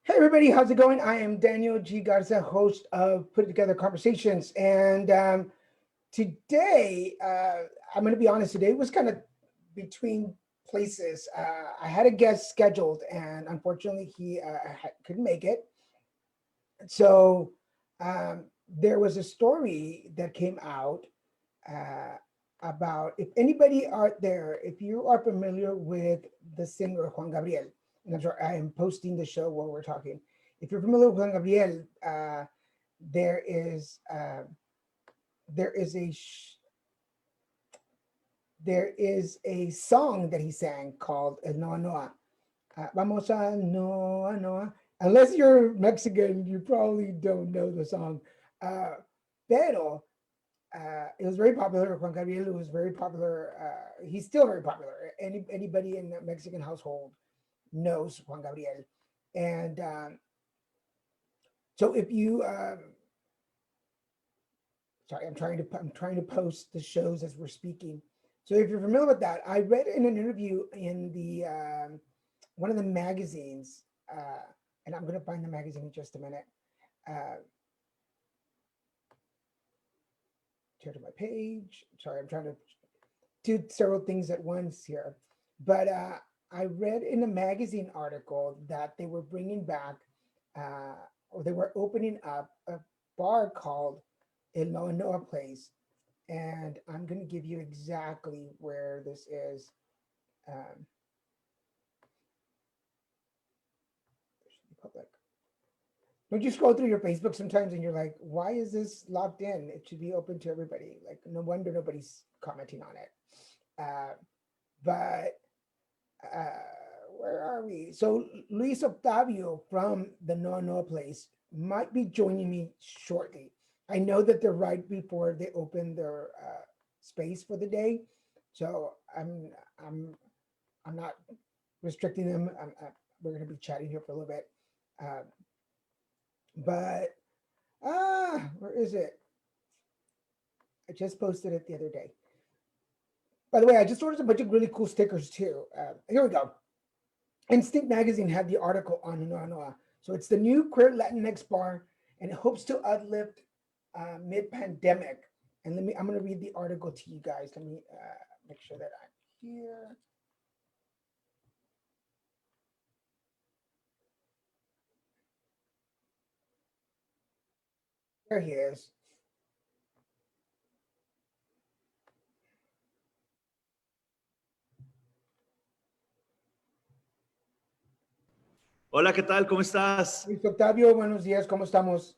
Hey everybody, how's it going? I am Daniel G. Garza, host of Put Together Conversations, and today I'm going to be honest. Today was kind of between places. I had a guest scheduled, and unfortunately, he couldn't make it. So there was a story that came out uh, about if anybody out there, if you are familiar with the singer Juan Gabriel, and I'm sorry, I am posting the show while we're talking. If you're familiar with Juan Gabriel, there is uh, there is a there is a song that he sang called El Noa Noa. Vamos a Noa Noa. Unless you're Mexican, you probably don't know the song. Uh, pero it was very popular. Juan Gabriel was very popular. He's still very popular. Anybody in the Mexican household knows Juan Gabriel. And so if you, sorry, I'm trying to post the shows as we're speaking. So if you're familiar with that, I read in an interview in the one of the magazines, and I'm going to find the magazine in just a minute. Uh, Share to my page. Sorry, I'm trying to do several things at once here. But I read in a magazine article that they were bringing back, uh, or they were opening up a bar called El Noa Noa Place. And I'm going to give you exactly where this is. Um, public. Don't you scroll through your Facebook sometimes and you're like, why is this locked in? It should be open to everybody. Like, no wonder nobody's commenting on it. Uh, but where are we? So Luis Octavio from the Noa Noa Place might be joining me shortly. I know that they're right before they open their space for the day, so I'm I'm not restricting them. We're going to be chatting here for a little bit, uh, but where is it? I just posted it the other day. By the way, I just ordered a bunch of really cool stickers too. Here we go. Instinct magazine had the article on Noa Noa. So it's the new queer Latinx bar, and it hopes to uplift mid-pandemic. And I'm going to read the article to you guys. Let me make sure that I'm here. There he is. Hola, ¿qué tal? ¿Cómo estás? Luis Octavio, buenos días, ¿cómo estamos?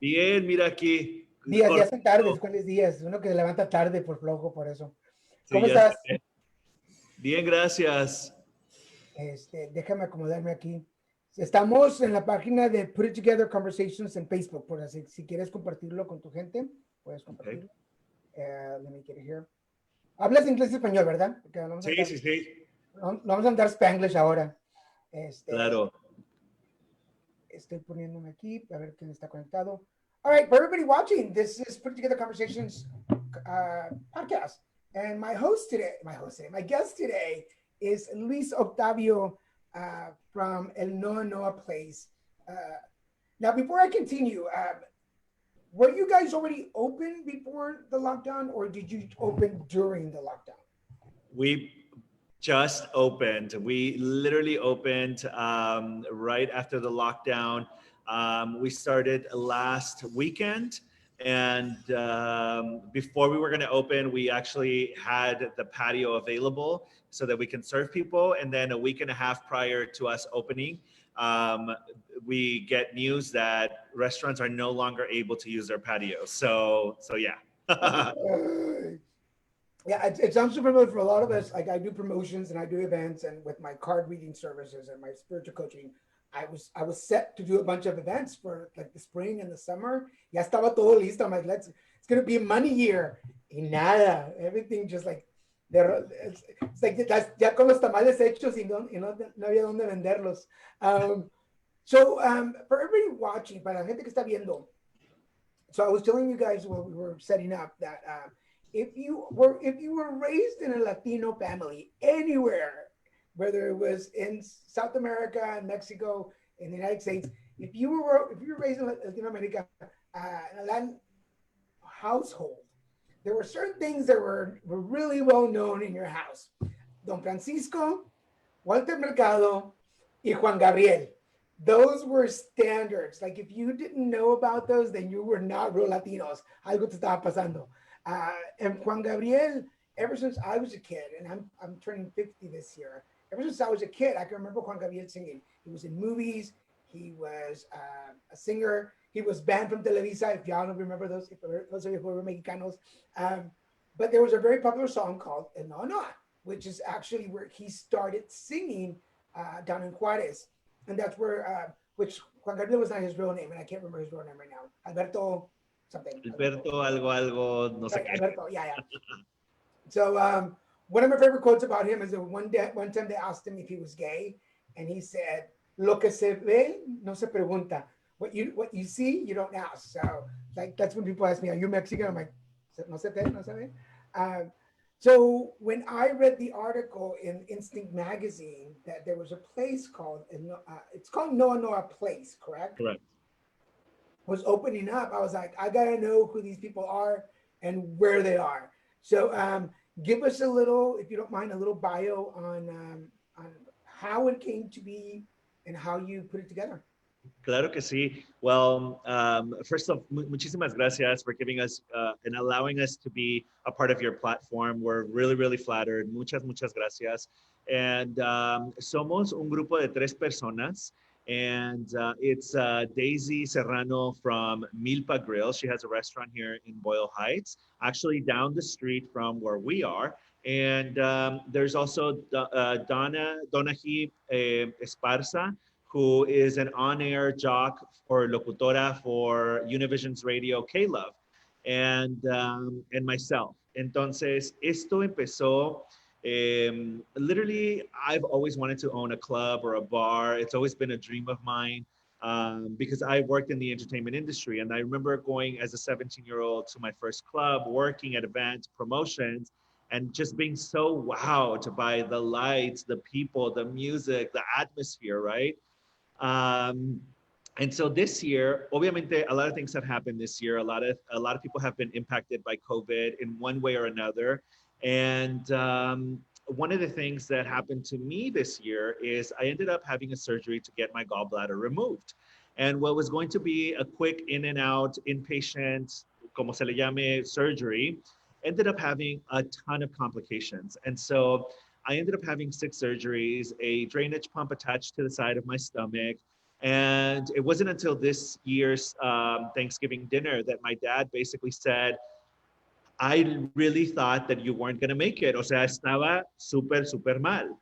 Bien, mira aquí, Días son tardes, corriendo. ¿cuáles días? Uno que se levanta tarde por flojo, por eso. Sí, ¿Cómo ya estás? sé. Bien, gracias. Déjame acomodarme aquí. Estamos en la página de Put It Together Conversations en Facebook, por así, si quieres compartirlo con tu gente, puedes Okay. compartirlo. Let me get it here. Hablas inglés y español, ¿verdad? Porque Sí, sí, sí, vamos a andar Spanglish ahora. Este, claro. estoy poniéndome aquí a ver quién está conectado. All right, for everybody watching, this is Put Together Conversations podcast. And my guest today is Luis Octavio from El Noa Noa Place. Uh, Now, before I continue, were you guys already open before the lockdown, or did you open during the lockdown? We just opened. We literally opened right after the lockdown. We started last weekend. And before we were going to open, we actually had the patio available so that we can serve people. And then a week and a half prior to us opening, um, we get news that restaurants are no longer able to use their patio. So yeah. Yeah, it sounds super familiar for a lot of us. Like I do promotions and I do events, and with my card reading services and my spiritual coaching, I was set to do a bunch of events for like the spring and the summer. Ya estaba todo listo. I'm like, it's gonna be a money year. Y nada, everything just like it's like ya con los tamales hechos y no había dónde venderlos. So for everybody watching, para la gente que está viendo, so I was telling you guys when we were setting up that if you were raised in a Latino family anywhere, whether it was in South America and Mexico, in the United States, if you were raised in Latin America, in a Latin household, there were certain things that were really well known in your house. Don Francisco, Walter Mercado, y Juan Gabriel. Those were standards. Like if you didn't know about those, then you were not real Latinos. Algo te estaba pasando. And Juan Gabriel, ever since I was a kid, and I'm turning 50 this year. Ever since I was a kid, I can remember Juan Gabriel singing. He was in movies. He was a singer. He was banned from Televisa. If y'all don't remember those, if those of you who were Mexicanos, but there was a very popular song called "El Noa Noa," which is actually where he started singing down in Juarez, and that's where which Juan Gabriel was not his real name, and I can't remember his real name right now. Alberto something. Alberto, algo, algo, no sé Right, qué. Alberto. Yeah, yeah. So one of my favorite quotes about him is that one time they asked him if he was gay, and he said, "Lo que se ve no se pregunta. What you see, you don't ask." So like that's when people ask me, "Are you Mexican?" I'm like, "No se ve, no se ve." So when I read the article in Instinct magazine that there was a place called it's called Noa Noa Place, correct? Correct. Was opening up, I was like, I gotta know who these people are and where they are. So give us a little, if you don't mind, a little bio on how it came to be and how you put it together. Claro que sí. Well, first off, muchísimas gracias for giving us and allowing us to be a part of your platform. We're really, really flattered. Muchas gracias. And somos un grupo de 3 personas. And it's Daisy Serrano from Milpa Grill. She has a restaurant here in Boyle Heights, actually down the street from where we are. And there's also Donahi Esparza, who is an on-air jock or locutora for Univision's radio K-Love, and myself. Entonces, esto empezó, literally, I've always wanted to own a club or a bar. It's always been a dream of mine because I worked in the entertainment industry. And I remember going as a 17-year-old to my first club, working at events, promotions, and just being so wowed by the lights, the people, the music, the atmosphere, right? Um, and so this year, obviamente, a lot of things have happened this year. A lot of people have been impacted by COVID in one way or another. And one of the things that happened to me this year is I ended up having a surgery to get my gallbladder removed. And what was going to be a quick in and out inpatient, como se le llame, surgery, ended up having a ton of complications. And so I ended up having 6 surgeries, a drainage pump attached to the side of my stomach. And it wasn't until this year's Thanksgiving dinner that my dad basically said, I really thought that you weren't going to make it. O sea, estaba súper mal.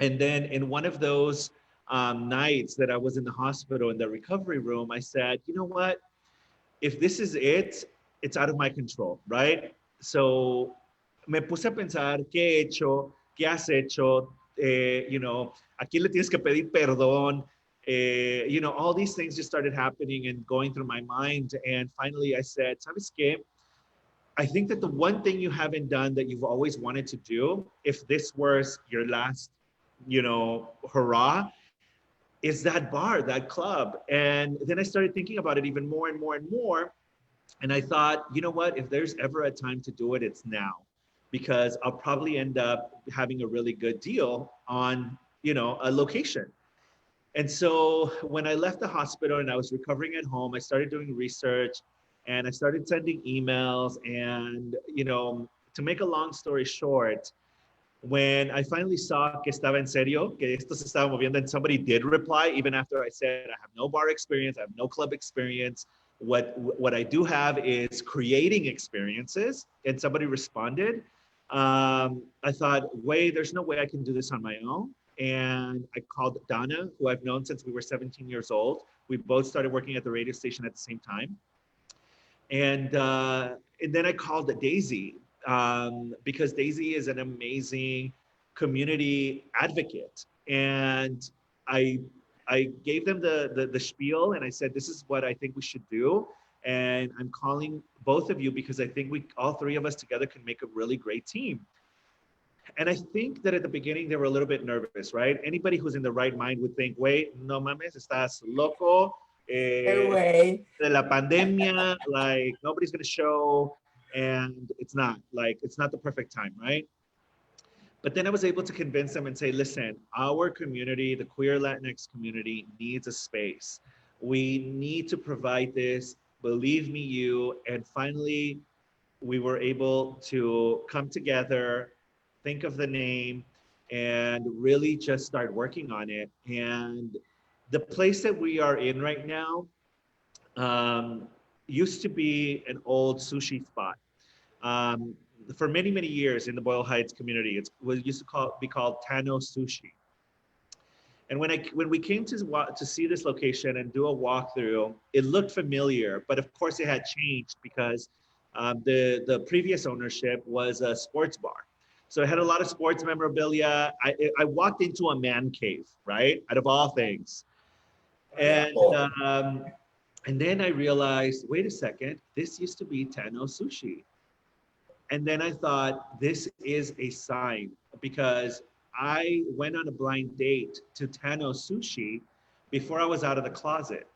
And then in one of those nights that I was in the hospital in the recovery room, I said, you know what? If this is it, it's out of my control, right? So me puse a pensar, ¿qué he hecho? ¿Qué has hecho? ¿A quién le tienes que pedir perdón? All these things just started happening and going through my mind. And finally I said, ¿sabes qué? I think that the one thing you haven't done that you've always wanted to do, if this was your last, hurrah, is that bar, that club. And then I started thinking about it even more and more and more. And I thought, you know what, if there's ever a time to do it, it's now, because I'll probably end up having a really good deal on, a location. And so when I left the hospital and I was recovering at home, I started doing research and I started sending emails. And, to make a long story short, when I finally saw que estaba en serio, que esto se estaba moviendo, and somebody did reply, even after I said, I have no bar experience, I have no club experience. What I do have is creating experiences. And somebody responded. I thought, wait, there's no way I can do this on my own. And I called Donna, who I've known since we were 17 years old. We both started working at the radio station at the same time. And then I called Daisy because Daisy is an amazing community advocate. And I gave them the spiel and I said, this is what I think we should do. And I'm calling both of you because I think all 3 of us together can make a really great team. And I think that at the beginning they were a little bit nervous, right? Anybody who's in the right mind would think, wait, no mames, estás loco, Anyway, de la pandemia, like nobody's gonna show, and it's not the perfect time, right? But then I was able to convince them and say, listen, our community, the queer Latinx community, needs a space. We need to provide this. Believe me, you. And finally, we were able to come together, think of the name, and really just start working on it. And the place that we are in right now um, used to be an old sushi spot. Um, for many, many years in the Boyle Heights community, it was used to be called Tano Sushi. And when we came to see this location and do a walkthrough, it looked familiar, but of course it had changed because the previous ownership was a sports bar. So it had a lot of sports memorabilia. I walked into a man cave, right? Out of all things. And oh, and then I realized, wait a second, this used to be Tano Sushi. And then I thought, this is a sign because I went on a blind date to Tano Sushi before I was out of the closet.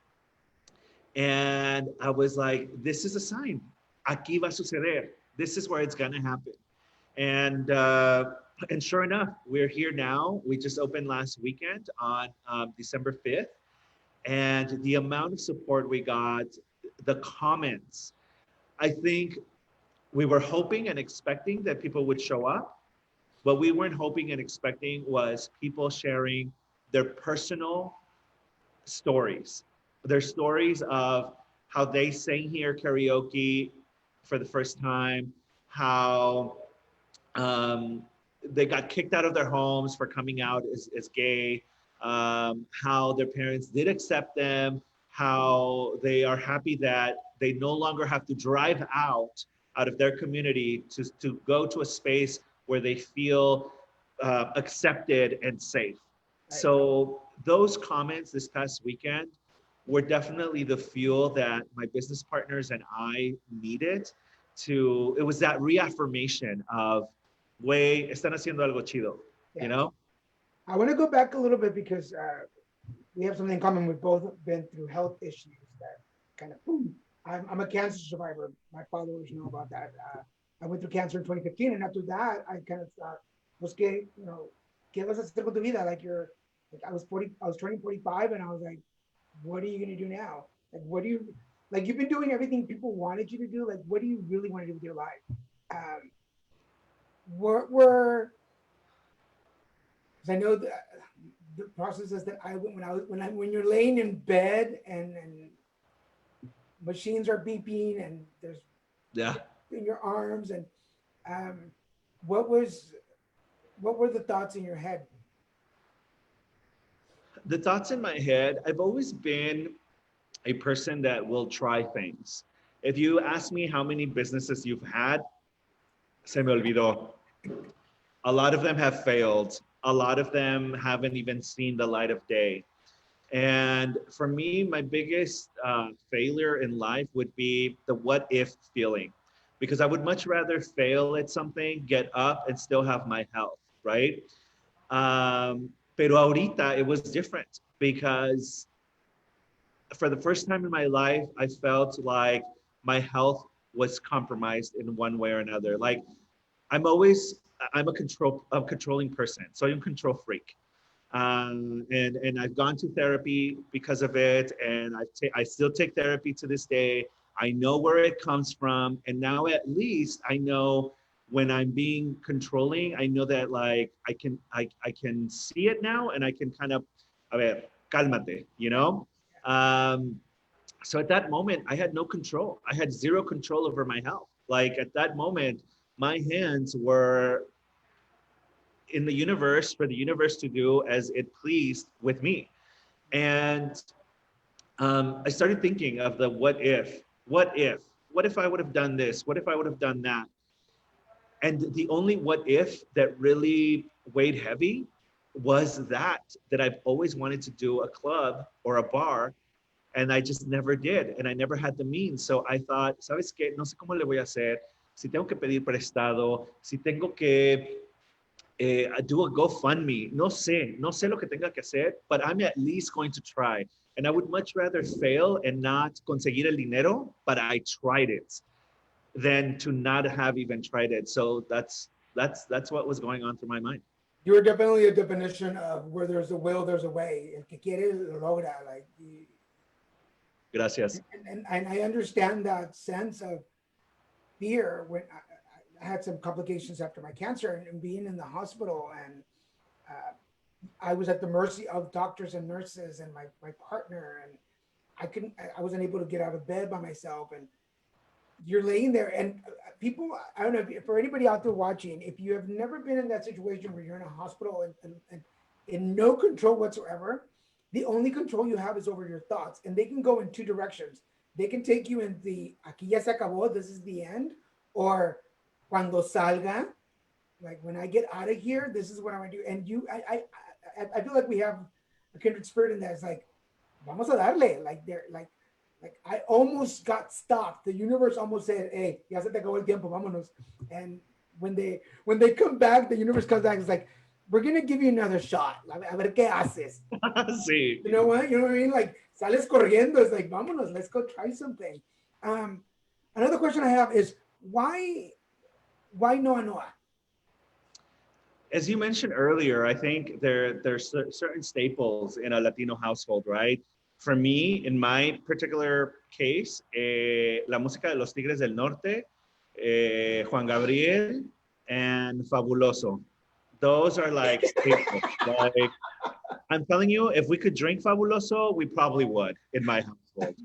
And I was like, this is a sign. Aquí va a suceder. This is where it's going to happen. And sure enough, we're here now. We just opened last weekend on December 5th. And the amount of support we got, the comments, I think we were hoping and expecting that people would show up. What we weren't hoping and expecting was people sharing their personal stories, their stories of how they sang here karaoke for the first time, how they got kicked out of their homes for coming out as gay, how their parents did accept them, how they are happy that they no longer have to drive out of their community to go to a space where they feel accepted and safe. right. So those comments this past weekend were definitely the fuel that my business partners and I needed it was that reaffirmation of, güey, están haciendo algo chido, Yeah. you know? I want to go back a little bit because we have something in common. We've both been through health issues that kind of boom. I'm a cancer survivor. My followers know about that. I went through cancer in 2015, and after that, I kind of thought, "Pues que, ¿qué vas a hacer con tu vida?" Like I was 40, I was turning 45, and I was like, "What are you gonna do now? Like, what do you, like? You've been doing everything people wanted you to do. Like, what do you really want to do with your life?" Um, what were, because I know the processes that I went when you're laying in bed and machines are beeping and there's Yeah. in your arms and um, what were the thoughts in your head? The thoughts in my head, I've always been a person that will try things. If you ask me how many businesses you've had, se me olvidó. A lot of them have failed. A lot of them haven't even seen the light of day. And for me, my biggest failure in life would be the what if feeling, because I would much rather fail at something, get up, and still have my health, right? Pero ahorita it was different because for the first time in my life, I felt like my health was compromised in one way or another. Like I'm a controlling person, so I'm a control freak. And I've gone to therapy because of it, and I still take therapy to this day. I know where it comes from, and now at least I know when I'm being controlling. I know that like I can see it now, and I can kind of, a ver, cálmate, you know. Um, so at that moment, I had no control. I had zero control over my health. Like at that moment, my hands were in the universe for the universe to do as it pleased with me. And I started thinking of the what if I would have done this? What if I would have done that? And the only what if that really weighed heavy was that I've always wanted to do a club or a bar, and I just never did, and I never had the means. So I thought, ¿sabes qué? No sé cómo le voy a hacer. Si tengo que pedir prestado, si tengo que do a GoFundMe. No sé lo que tenga que hacer, but I'm at least going to try. And I would much rather fail and not conseguir el dinero, but I tried it, than to not have even tried it. So that's what was going on through my mind. You're definitely a definition of where there's a will, there's a way. El que quiere lo logra. Like, Gracias. and I understand that sense of fear when I had some complications after my cancer and being in the hospital, and I was at the mercy of doctors and nurses and my partner, and I wasn't able to get out of bed by myself. And you're laying there, and people, I don't know, for anybody out there watching, if you have never been in that situation where you're in a hospital and in no control whatsoever, the only control you have is over your thoughts, and they can go in two directions. They can take you in the aquí ya se acabó, this is the end, or cuando salga, like when I get out of here, this is what I'm gonna do. And I feel like we have a kindred spirit in that. It's like, vamos a darle, like they're like I almost got stopped. The universe almost said, hey, ya se te acabó el tiempo, vámonos. And when they come back, the universe comes back. It's like, we're gonna give you another shot. A ver qué haces. Sí. You know what? You know what I mean? Like, sales corriendo. It's like, vámonos, let's go try something. Another question I have is why Noa Noa? As you mentioned earlier, I think there's certain staples in a Latino household, right? For me, in my particular case, la música de los Tigres del Norte, Juan Gabriel, and Fabuloso. Those are like staples. Like, I'm telling you, if we could drink Fabuloso, we probably would in my household.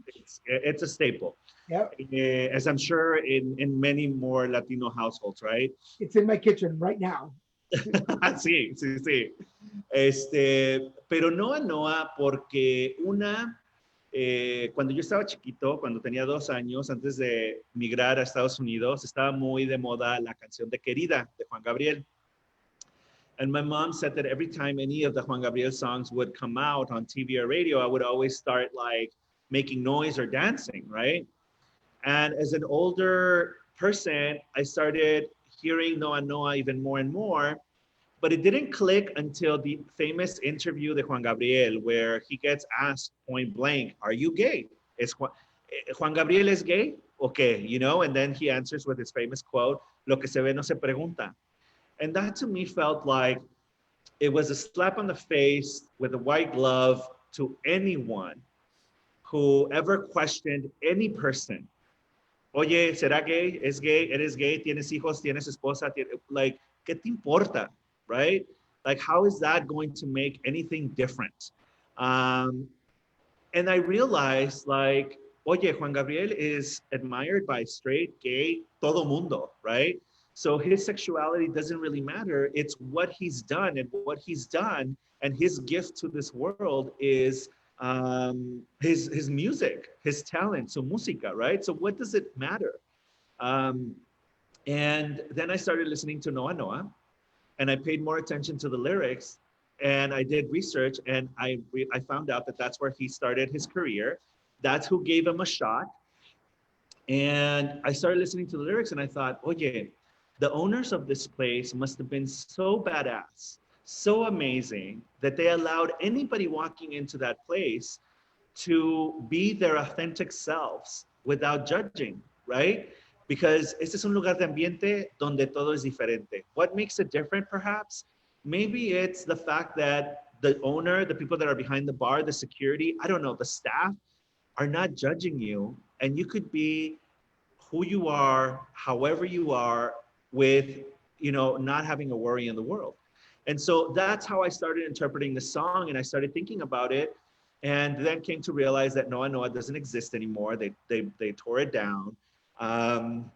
It's a staple. Yep. As I'm sure in many more Latino households, right? It's in my kitchen right now. Sí. Pero Noa Noa, porque cuando yo estaba chiquito, cuando tenía 2 años, antes de migrar a Estados Unidos, estaba muy de moda la canción de Querida, de Juan Gabriel. And my mom said that every time any of the Juan Gabriel songs would come out on TV or radio, I would always start like making noise or dancing, right? And as an older person, I started hearing Noa Noa even more and more, but it didn't click until the famous interview de Juan Gabriel, where he gets asked point blank, are you gay? Juan Gabriel is gay? Okay, you know, and then he answers with his famous quote, lo que se ve no se pregunta. And that to me felt like it was a slap on the face with a white glove to anyone who ever questioned any person. Oye, ¿será gay? ¿Es gay? ¿Eres gay? ¿Tienes hijos? ¿Tienes esposa? Like, ¿qué te importa? Right? Like, how is that going to make anything different? And I realized, like, oye, Juan Gabriel is admired by straight, gay, todo mundo, right? So his sexuality doesn't really matter. It's what he's done, and what he's done, and his gift to this world is his music, his talent, so música, right? So what does it matter? And then I started listening to Noa Noa, and I paid more attention to the lyrics, and I did research, and I found out that that's where he started his career. That's who gave him a shot. And I started listening to the lyrics, and I thought, oye, the owners of this place must have been so badass, so amazing, that they allowed anybody walking into that place to be their authentic selves without judging, right? Because este es un lugar de ambiente donde todo es diferente. What makes it different, perhaps? Maybe it's the fact that the owner, the people that are behind the bar, the security, I don't know, the staff are not judging you, and you could be who you are, however you are, with, you know, not having a worry in the world. And so that's how I started interpreting the song, and I started thinking about it, and then came to realize that Noa Noa doesn't exist anymore. They tore it down. And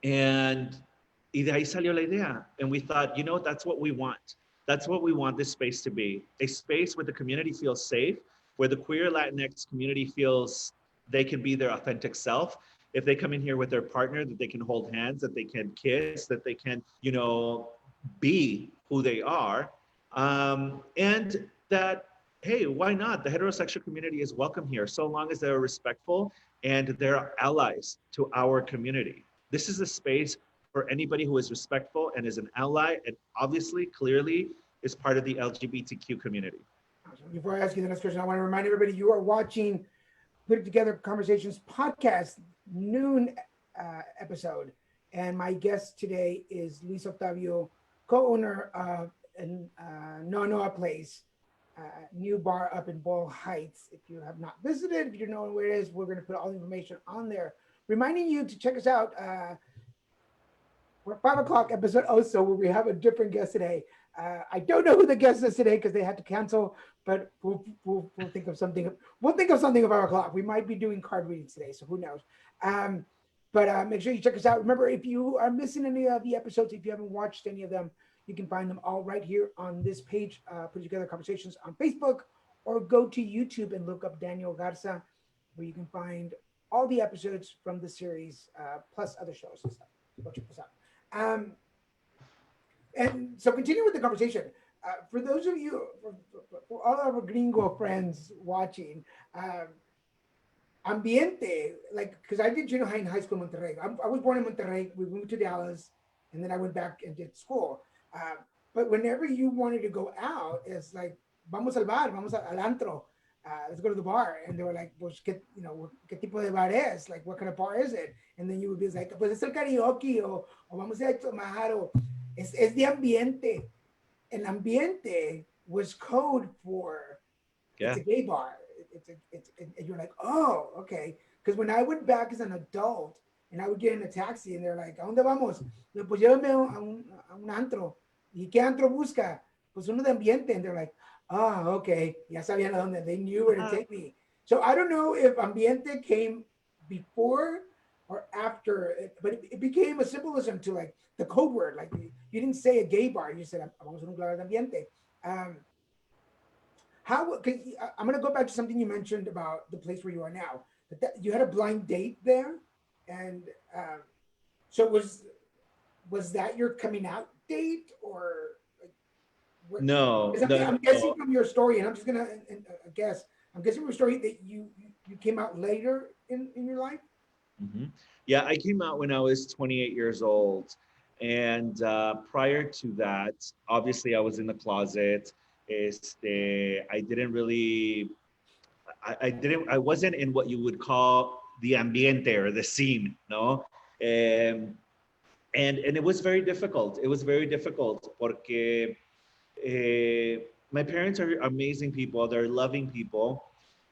y de ahí salió la idea. And we thought, you know, that's what we want. That's what we want this space to be. A space where the community feels safe, where the queer Latinx community feels they can be their authentic self. If they come in here with their partner, that they can hold hands, that they can kiss, that they can, you know, be who they are. And that, hey, why not? The heterosexual community is welcome here, so long as they're respectful and they're allies to our community. This is a space for anybody who is respectful and is an ally and obviously, clearly is part of the LGBTQ community. Before I ask you the next question, I want to remind everybody you are watching Put It Together Conversations podcast noon episode. And my guest today is Luis Octavio, co-owner of Noa Noa Place, new bar up in Boyle Heights. If you have not visited, if you don't know where it is, we're going to put all the information on there. Reminding you to check us out. We're 5 o'clock episode also, where we have a different guest today. I don't know who the guest is today because they had to cancel, but we'll think of something. We'll think of something at 5 o'clock. We might be doing card readings today, so who knows? But make sure you check us out. Remember, if you are missing any of the episodes, if you haven't watched any of them, you can find them all right here on this page, Put Together Conversations on Facebook, or go to YouTube and look up Daniel Garza, where you can find all the episodes from the series, plus other shows and stuff. Go check this out. And so continue with the conversation. For those of you, for all of our gringo friends watching, ambiente, like, because I did junior high in high school in Monterrey. I was born in Monterrey. We moved to Dallas, and then I went back and did school. But whenever you wanted to go out, it's like, vamos al bar, vamos al antro. Let's go to the bar. And they were like, pues, ¿qué tipo de bar es? Like, what kind of bar is it? And then you would be like, pues es el karaoke, o vamos a tomar, o es de ambiente. And ambiente was code for, it's a gay bar. And you're like, oh, okay. Because when I went back as an adult, and I would get in a taxi, and they're like, ¿a dónde vamos? Pues llévame a un antro. ¿Y qué antro busca? Pues uno de ambiente. And they're like, oh, okay. Ya sabían a dónde. They knew where to take me. So I don't know if ambiente came before or after, but it became a symbolism to like the code word. Like you didn't say a gay bar. You said, vamos a un lugar de ambiente. I'm going to go back to something you mentioned about the place where you are now. That you had a blind date there. And so was that your coming out date, or what? No, I'm guessing from your story, and I'm just gonna guess. I'm guessing from your story that you came out later in your life. Mm-hmm. Yeah, I came out when I was 28 years old, and prior to that, obviously I was in the closet. I didn't really, I wasn't in what you would call the ambiente or the scene, no? And it was very difficult. It was very difficult porque my parents are amazing people. They're loving people.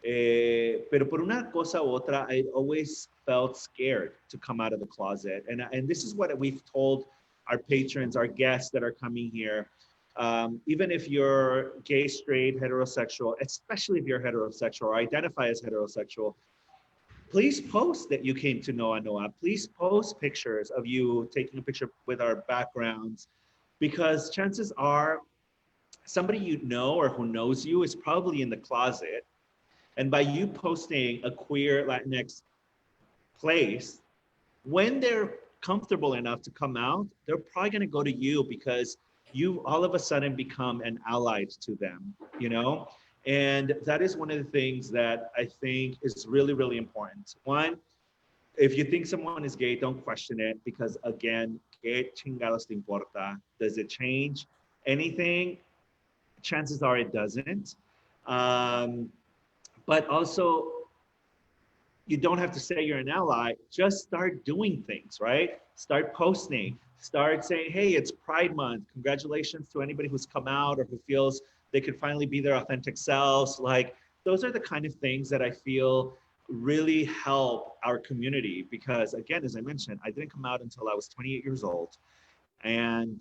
Pero por una cosa u otra, I always felt scared to come out of the closet. And this is what we've told our patrons, our guests that are coming here. Even if you're gay, straight, heterosexual, especially if you're heterosexual or identify as heterosexual, please post that you came to Noa Noa. Please post pictures of you taking a picture with our backgrounds, because chances are somebody you know or who knows you is probably in the closet. And by you posting a queer Latinx place, when they're comfortable enough to come out, they're probably going to go to you because you all of a sudden become an ally to them, you know? And that is one of the things that I think is really, really important. One, if you think someone is gay, don't question it, because again, ¿qué chingados te importa? Does it change anything? Chances are it doesn't. But also, you don't have to say you're an ally. Just start doing things, right? Start posting. Start saying, hey, it's Pride Month. Congratulations to anybody who's come out or who feels they could finally be their authentic selves. Like, those are the kind of things that I feel really help our community, because again, as I mentioned, I didn't come out until I was 28 years old. And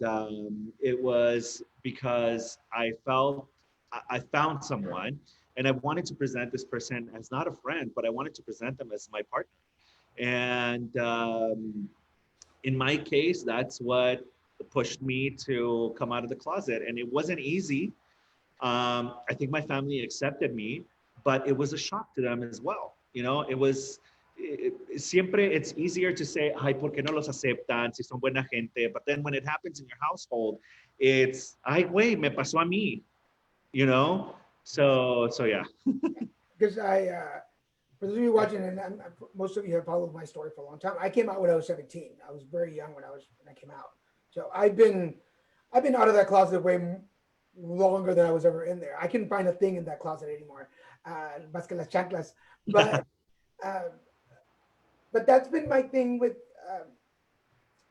it was because I felt I found someone, and I wanted to present this person as not a friend, but I wanted to present them as my partner. And in my case, that's what pushed me to come out of the closet. And it wasn't easy. I think my family accepted me, but it was a shock to them as well. You know, siempre it's easier to say, ay, ¿por qué no los aceptan si son buena gente? But then when it happens in your household, it's, ay, güey, me pasó a mí, you know? So yeah. Because For those of you watching, and most of you have followed my story for a long time. I came out when I was 17. I was very young when I came out. So I've been out of that closet way longer than I was ever in there. I couldn't find a thing in that closet anymore, más que las chanclas. But uh, but that's been my thing with.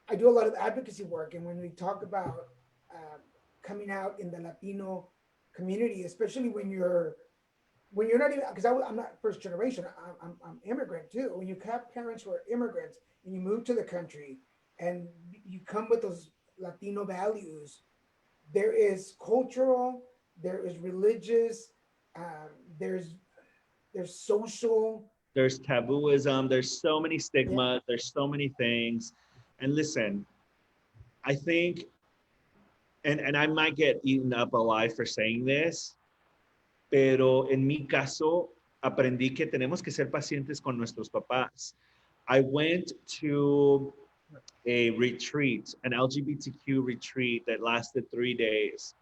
I do a lot of advocacy work, and when we talk about coming out in the Latino community, especially when you're not even, because I'm not first generation, I'm immigrant too. When you have parents who are immigrants and you move to the country and you come with those Latino values, there is cultural, there is religious, um, there's social. There's tabooism, there's so many Yeah, stigma, there's so many things. And listen, I think, and I might get eaten up alive for saying this, pero en mi caso, aprendí que tenemos que ser pacientes con nuestros papás. I went to a retreat, an LGBTQ retreat that lasted 3 days.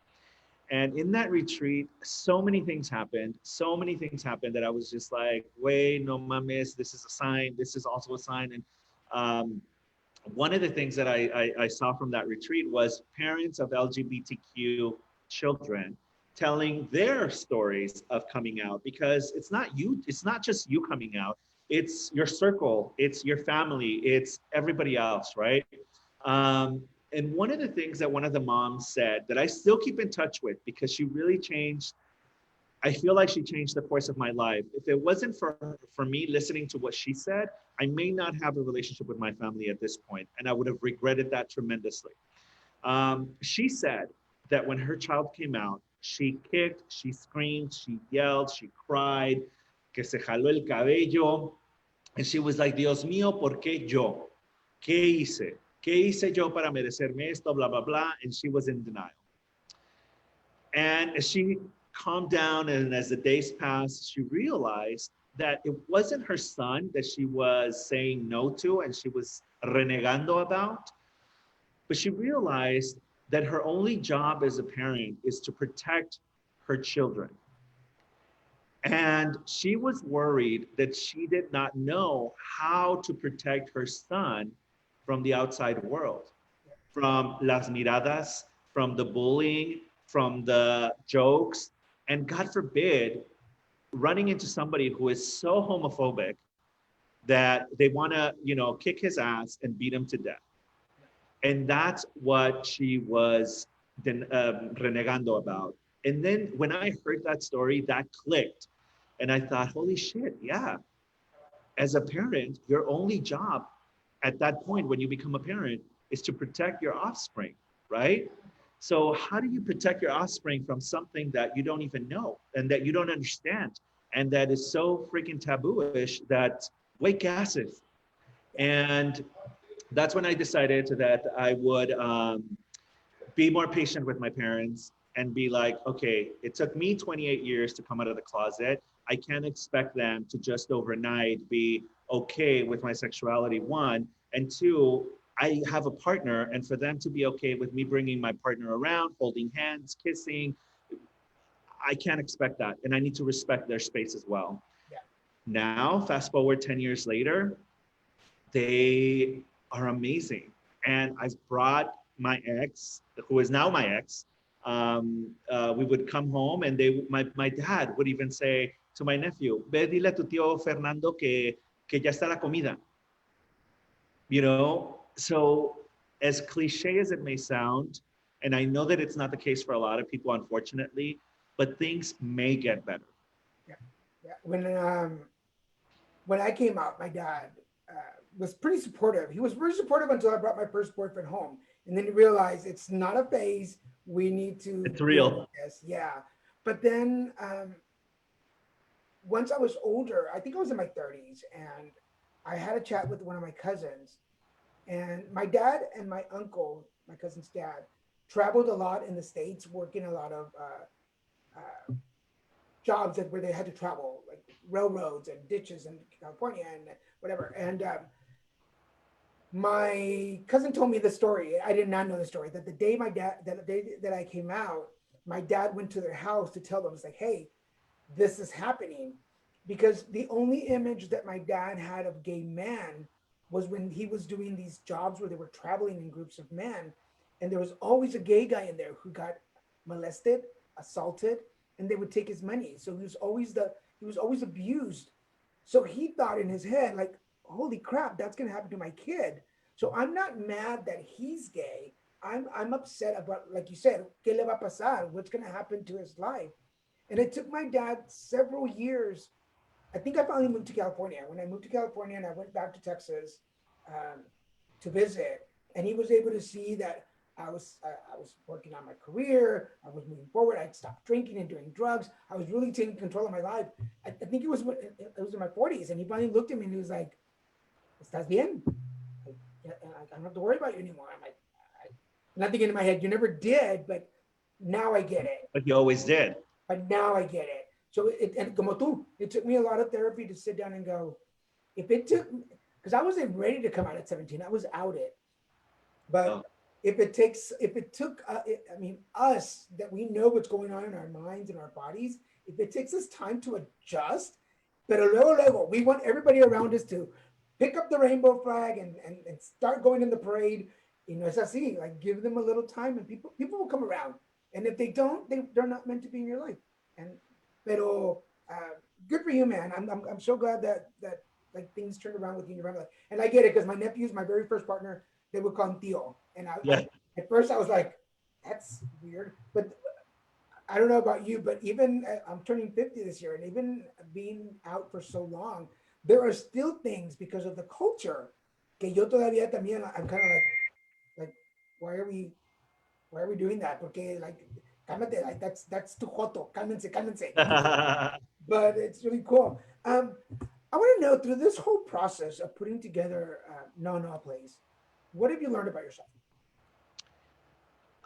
And in that retreat, so many things happened. So many things happened that I was just like, wait, no mames, this is a sign. This is also a sign. And one of the things that I saw from that retreat was parents of LGBTQ children telling their stories of coming out, because it's not just you coming out, it's your circle, it's your family, it's everybody else, right? And one of the things that one of the moms said that I still keep in touch with, because she really changed, I feel like she changed the course of my life. If it wasn't for me listening to what she said, I may not have a relationship with my family at this point, and I would have regretted that tremendously. She said that when her child came out, she kicked, she screamed, she yelled, she cried, que se jaló el cabello, and she was like, Dios mío, ¿por qué yo? ¿Qué hice? ¿Qué hice yo para merecerme esto? Blah, blah, blah. And she was in denial. And as she calmed down and as the days passed, she realized that it wasn't her son that she was saying no to and she was renegando about, but she realized that her only job as a parent is to protect her children. And she was worried that she did not know how to protect her son from the outside world, from las miradas, from the bullying, from the jokes, and God forbid, running into somebody who is so homophobic that they want to, kick his ass and beat him to death. And that's what she was renegando about. And then when I heard that story, that clicked. And I thought, holy shit, yeah. As a parent, your only job at that point when you become a parent is to protect your offspring, right? So how do you protect your offspring from something that you don't even know and that you don't understand and that is so freaking tabooish that wake gases? And that's when I decided that I would be more patient with my parents and be like, okay, it took me 28 years to come out of the closet. I can't expect them to just overnight be okay with my sexuality, one. And two, I have a partner, and for them to be okay with me bringing my partner around, holding hands, kissing, I can't expect that. And I need to respect their space as well. yeah, Now, fast forward 10 years later, they are amazing. And I've brought my ex, who is now my ex, we would come home and my dad would even say to my nephew, ve dile a tu tío Fernando que ya está la comida. So as cliche as it may sound, and I know that it's not the case for a lot of people, unfortunately, but things may get better. yeah, yeah. When I came out, my dad was pretty supportive. He was very supportive until I brought my first boyfriend home, and then he realized it's not a phase. We need to It's real. Yes, yeah. But then once I was older, I think I was in my 30s, and I had a chat with one of my cousins, and my dad and my uncle, my cousin's dad, traveled a lot in the States, working a lot of jobs where they had to travel, like railroads and ditches in California and whatever. And my cousin told me the story. I did not know the story. That the day that I came out, my dad went to their house to tell them, it's like, hey, this is happening. because the only image that my dad had of gay men was when he was doing these jobs where they were traveling in groups of men, and there was always a gay guy in there who got molested, assaulted, and they would take his money. So he was always abused. So he thought in his head, like, holy crap, that's gonna happen to my kid. So I'm not mad that he's gay. I'm upset about, like you said, ¿qué le va a pasar? What's gonna happen to his life? And it took my dad several years. I think I finally moved to California. When I moved to California and I went back to Texas um, to visit, and he was able to see that I was working on my career. I was moving forward. I'd stopped drinking and doing drugs. I was really taking control of my life. I think it was in my 40s, and he finally looked at me and he was like, "Estás bien? Like, yeah, I don't have to worry about you anymore." I'm like, not thinking in my head, "You never did," but now I get it. But you always did. But now I get it. So and como tú, it took me a lot of therapy to sit down and go, if it took, because I wasn't ready to come out at 17, I was outed. But Oh. if it took, I mean, us that we know what's going on in our minds and our bodies, if it takes us time to adjust, pero luego, we want everybody around us to pick up the rainbow flag and start going in the parade. You know, it's así, like give them a little time and people will come around. And if they don't, they're not meant to be in your life. And pero good for you, man. I'm so glad that like things turned around with you in your family. And I get it because my nephew's my very first partner. They would call him Tío, and Yeah. at first I was like, that's weird. But I don't know about you, but even I'm turning 50 this year, and even being out for so long, there are still things because of the culture que yo todavía también I'm kind of like why are we doing that? Porque like cálmate, like that's too joto. Cálmense, cálmense. But it's really cool. I want to know through this whole process of putting together Noa Noa Place, what have you learned about yourself?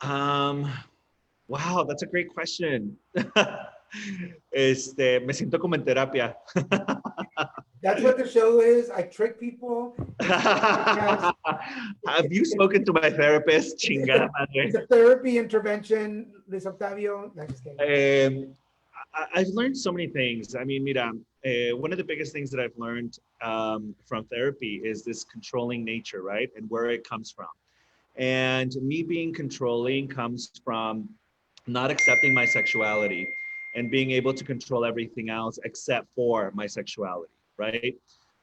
Um, wow, that's a great question. Me siento como en terapia. That's what the show is. I trick people. Have you spoken to my therapist? Chingada It's madre. a therapy intervention. This Octavio. No, just kidding. I've learned so many things. I mean, mira, one of the biggest things that I've learned from therapy is this controlling nature, right? And where it comes from. And me being controlling comes from not accepting my sexuality and being able to control everything else except for my sexuality, right?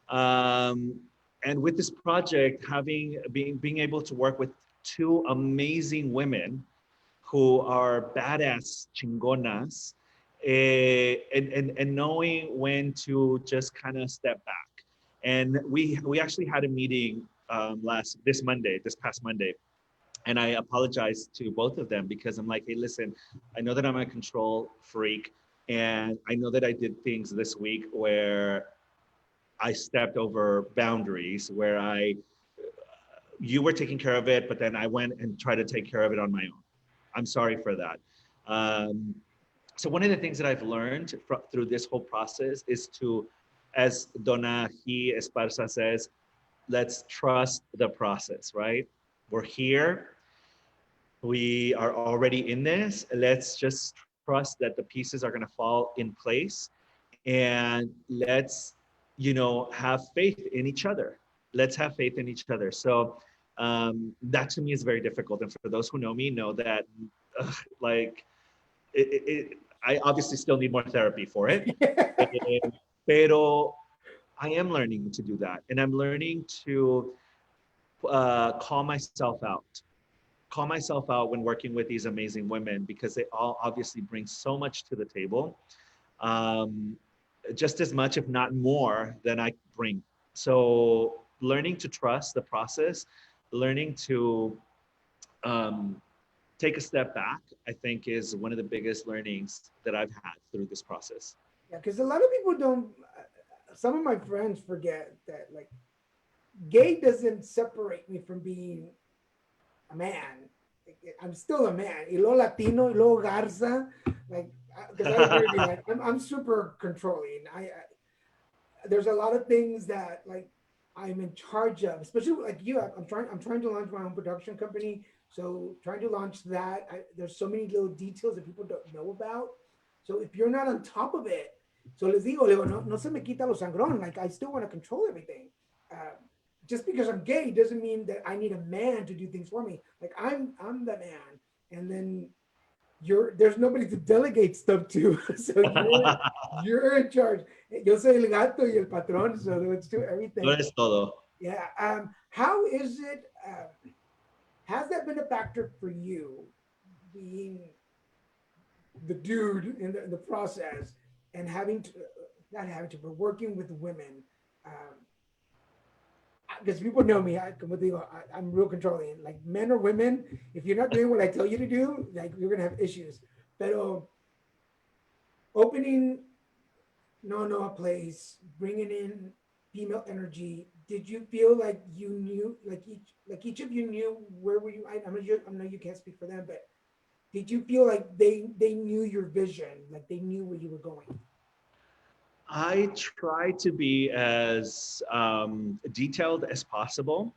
Um, and with this project, being able to work with two amazing women who are badass chingonas, and knowing when to just kind of step back. And we actually had a meeting this past Monday, and I apologized to both of them because I'm like, hey, listen, I know that I'm a control freak, and I know that I did things this week where I stepped over boundaries, where you were taking care of it, but then I went and tried to take care of it on my own. I'm sorry for that. Um, so one of the things that I've learned through this whole process is to, as Donna Esparza says, let's trust the process, right? We're here. We are already in this. Let's just trust that the pieces are going to fall in place, and let's, have faith in each other. Let's have faith in each other. So that to me is very difficult. And for those who know me know that, like, I obviously still need more therapy for it. Pero I am learning to do that. And I'm learning to call myself out. Call myself out when working with these amazing women because they all obviously bring so much to the table. Just as much, if not more, than I bring. So learning to trust the process, learning to take a step back, I think is one of the biggest learnings that I've had through this process. Yeah, because a lot of people don't. Some of my friends forget that like gay doesn't separate me from being a man. I'm still a man. Y luego Latino, y luego Garza, like because I agree with you. Like, I'm super controlling. There's a lot of things that like I'm in charge of, especially like you. I'm trying to launch my own production company. So trying to launch that, there's so many little details that people don't know about. So if you're not on top of it, So les digo, no, no se me quita lo sangrón. Like, I still want to control everything. Just because I'm gay doesn't mean that I need a man to do things for me. Like, I'm the man, and then there's nobody to delegate stuff to. So you're in charge. Yo soy el gato y el patrón, so let's do No everything. es todo. Yeah. How is it? Has that been a factor for you, being the dude in the process, and having to, not having to, but working with women? Because people know me, como digo, I'm real controlling. Like, men or women, if you're not doing what I tell you to do, like, you're gonna have issues. Pero opening Noa Noa Place, bringing in female energy. Did you feel like you knew, like each of you knew where were you? I know you can't speak for them, but did you feel like they knew your vision, like they knew where you were going? I try to be as detailed as possible.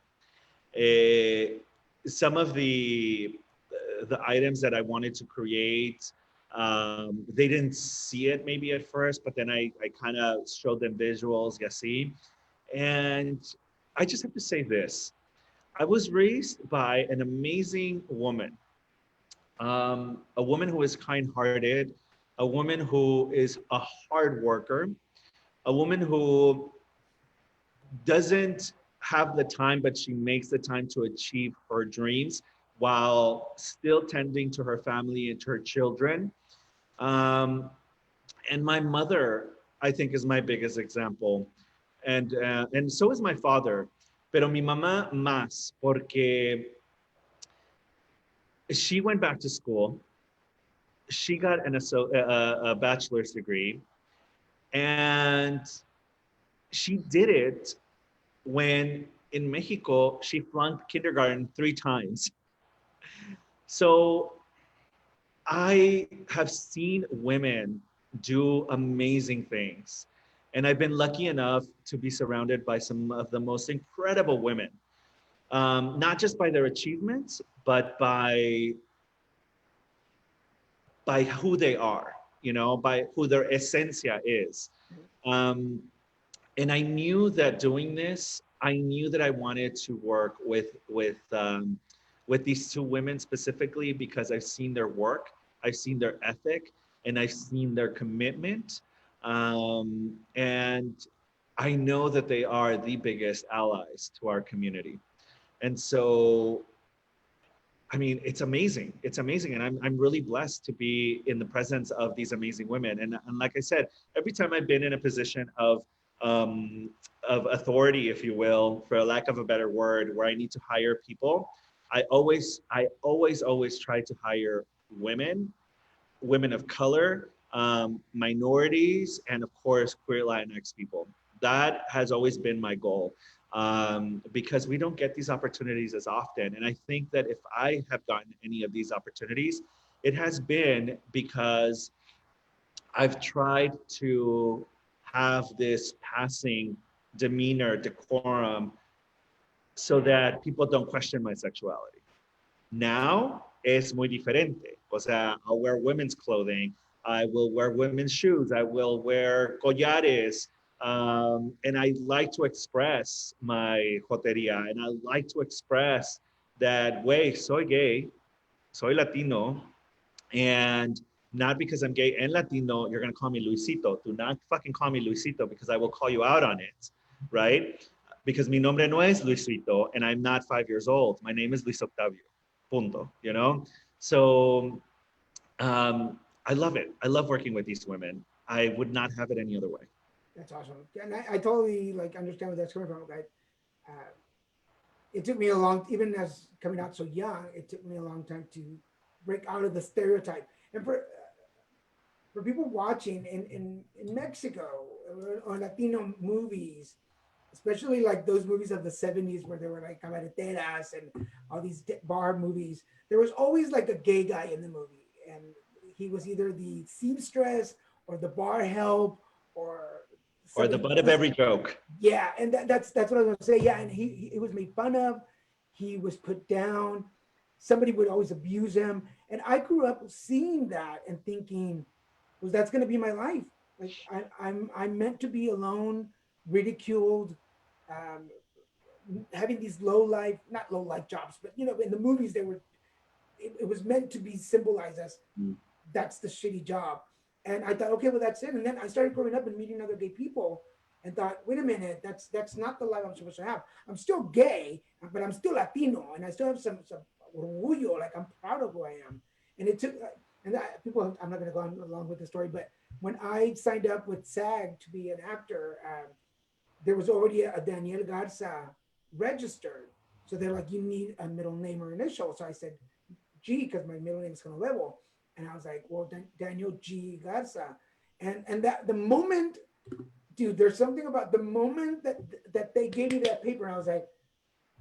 Uh, some of the items that I wanted to create, they didn't see it maybe at first, but then I kind of showed them visuals, you see. And I just have to say this. I was raised by an amazing woman, a woman who is kind-hearted, a woman who is a hard worker, a woman who doesn't have the time, but she makes the time to achieve her dreams while still tending to her family and to her children. Um, and my mother, I think, is my biggest example. And so is my father. Pero mi mamá más, porque she went back to school. She got a bachelor's degree, and she did it when in Mexico she flunked kindergarten 3 times. So I have seen women do amazing things. And I've been lucky enough to be surrounded by some of the most incredible women, not just by their achievements, but by who they are, by who their esencia is. Um, and I knew that doing this, I knew that I wanted to work with these two women specifically because I've seen their work, I've seen their ethic, and I've seen their commitment, and I know that they are the biggest allies to our community. And so, I mean, it's amazing. It's amazing. And I'm really blessed to be in the presence of these amazing women. And like I said, every time I've been in a position um, of authority, if you will, for a lack of a better word, where I need to hire people, I always try to hire women, women of color, minorities, and of course, queer Latinx people. That has always been my goal, because we don't get these opportunities as often. And I think that if I have gotten any of these opportunities, it has been because I've tried to have this passing demeanor, decorum, so that people don't question my sexuality. Now es muy diferente. O sea, I'll wear women's clothing. I will wear women's shoes. I will wear collares. And I like to express my joteria. And I like to express that, way, soy gay, soy Latino. And not because I'm gay and Latino, you're going to call me Luisito. Do not fucking call me Luisito because I will call you out on it, right? Because mi nombre no es Luisito and I'm not 5 years old. My name is Luis Octavio. Punto, you know? So I love it. I love working with these women. I would not have it any other way. That's awesome. And I totally like understand where that's coming from. Right? Uh, it took me a long, even as coming out so young, it took me a long time to break out of the stereotype. And for people watching in Mexico or Latino movies, especially like those movies of the 70s where there were like cabareteras and all these bar movies, there was always like a gay guy in the movie. And he was either the seamstress or the bar help or Or the somebody. butt of every joke. Yeah, and that's what I was gonna say. Yeah, and he was made fun of. He was put down. Somebody would always abuse him, and I grew up seeing that and thinking, "Was that's gonna be my life? Like I'm meant to be alone, ridiculed, um, having these low life, not low life jobs, but you know, in the movies they were, it was meant to be symbolized as Mm. that's the shitty job. And I thought, okay, well that's it. And then I started growing up and meeting other gay people and thought, wait a minute, that's not the life I'm supposed to have. I'm still gay, but I'm still Latino, and I still have some orgullo, like I'm proud of who I am. And it took, and people, I'm not going to go on along with the story, but when I signed up with SAG to be an actor, there was already a Daniel Garza registered. So they're like, you need a middle name or initial. So I said G because my middle name is Level. And I was like, well, Daniel G. Garza. And that the moment, dude, there's something about the moment that they gave me that paper, I was like,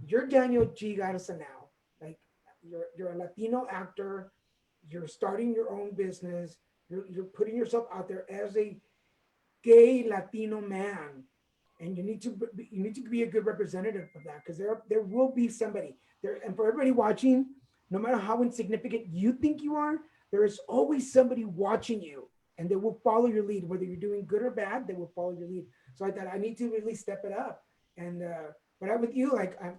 you're Daniel G. Garza now. Like you're a Latino actor, you're starting your own business, you're putting yourself out there as a gay Latino man, and you need to be a good representative of that because there will be somebody there, and for everybody watching, no matter how insignificant you think you are, there is always somebody watching you, and they will follow your lead, whether you're doing good or bad. They will follow your lead. So I thought I need to really step it up, and but I with you uh,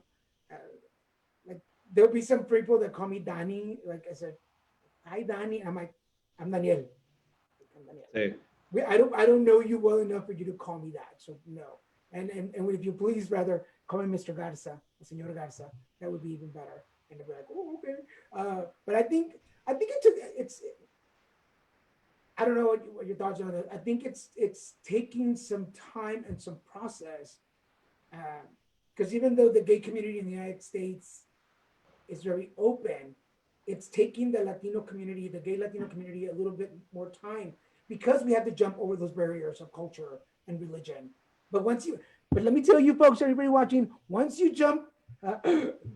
like there'll be some people that call me Danny. Like I said, hi Danny. I'm like, I'm Daniel. I'm Daniel. Sí. I don't know you well enough for you to call me that. So no. And if you please rather call me Mr. Garza, Senor Garza, that would be even better. And they'll be like, oh, okay. But I think it's I don't know what your thoughts are on it. I think it's taking some time and some process. Because even though the gay community in the United States is very open, it's taking the Latino community, the gay Latino community, a little bit more time because we have to jump over those barriers of culture and religion. But once you, but let me tell you, folks, everybody watching, once you jump, uh,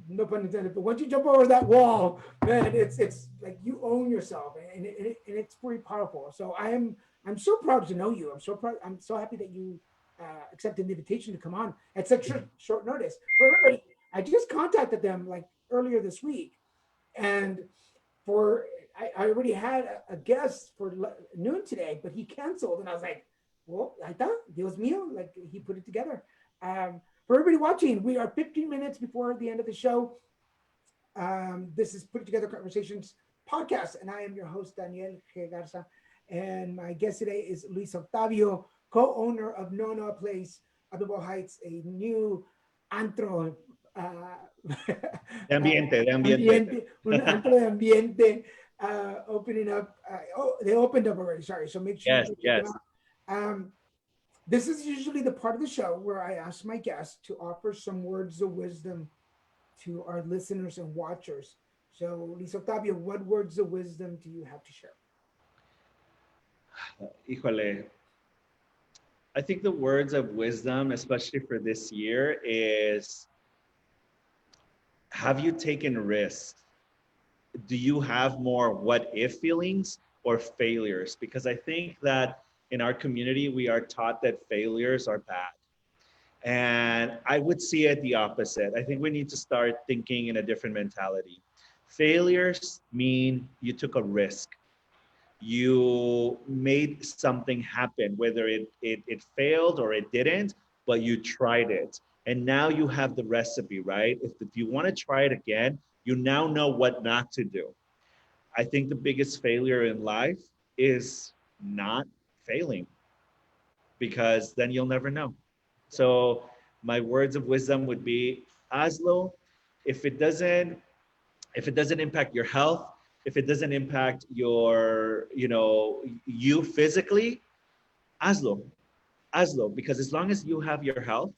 no pun intended, but once you jump over that wall, man, it's like you own yourself, and it's pretty powerful. So I'm so proud to know you. I'm so proud. I'm so happy that you accepted the invitation to come on at such short notice. For everybody, I just contacted them like earlier this week, and for I already had a guest for noon today, but he canceled, and I was like, well, I thought Dios mío, like he put it together. For everybody watching, we are 15 minutes before the end of the show. This is Put Together Conversations podcast, and I am your host Daniel G. Garza, and my guest today is Luis Octavio, co-owner of Noa Noa Place of the Boyle Heights, a new antro. De ambiente, de ambiente. Ambiente, un antro de ambiente opening up. Oh, they opened up already. Sorry, so make sure you Yes, go check it yes. out. This is usually the part of the show where I ask my guests to offer some words of wisdom to our listeners and watchers. So, Luis Octavio, what words of wisdom do you have to share? Híjole. I think the words of wisdom, especially for this year, is have you taken risks? Do you have more what if feelings or failures? Because I think that in our community, we are taught that failures are bad. And I would see it the opposite. I think we need to start thinking in a different mentality. Failures mean you took a risk. You made something happen, whether it failed or it didn't, but you tried it. And now you have the recipe, right? If you want to try it again, you now know what not to do. I think the biggest failure in life is not failing because then you'll never know. So my words of wisdom would be hazlo. If it doesn't, if it doesn't impact your health, if it doesn't impact your, you physically, hazlo, hazlo. Because as long as you have your health,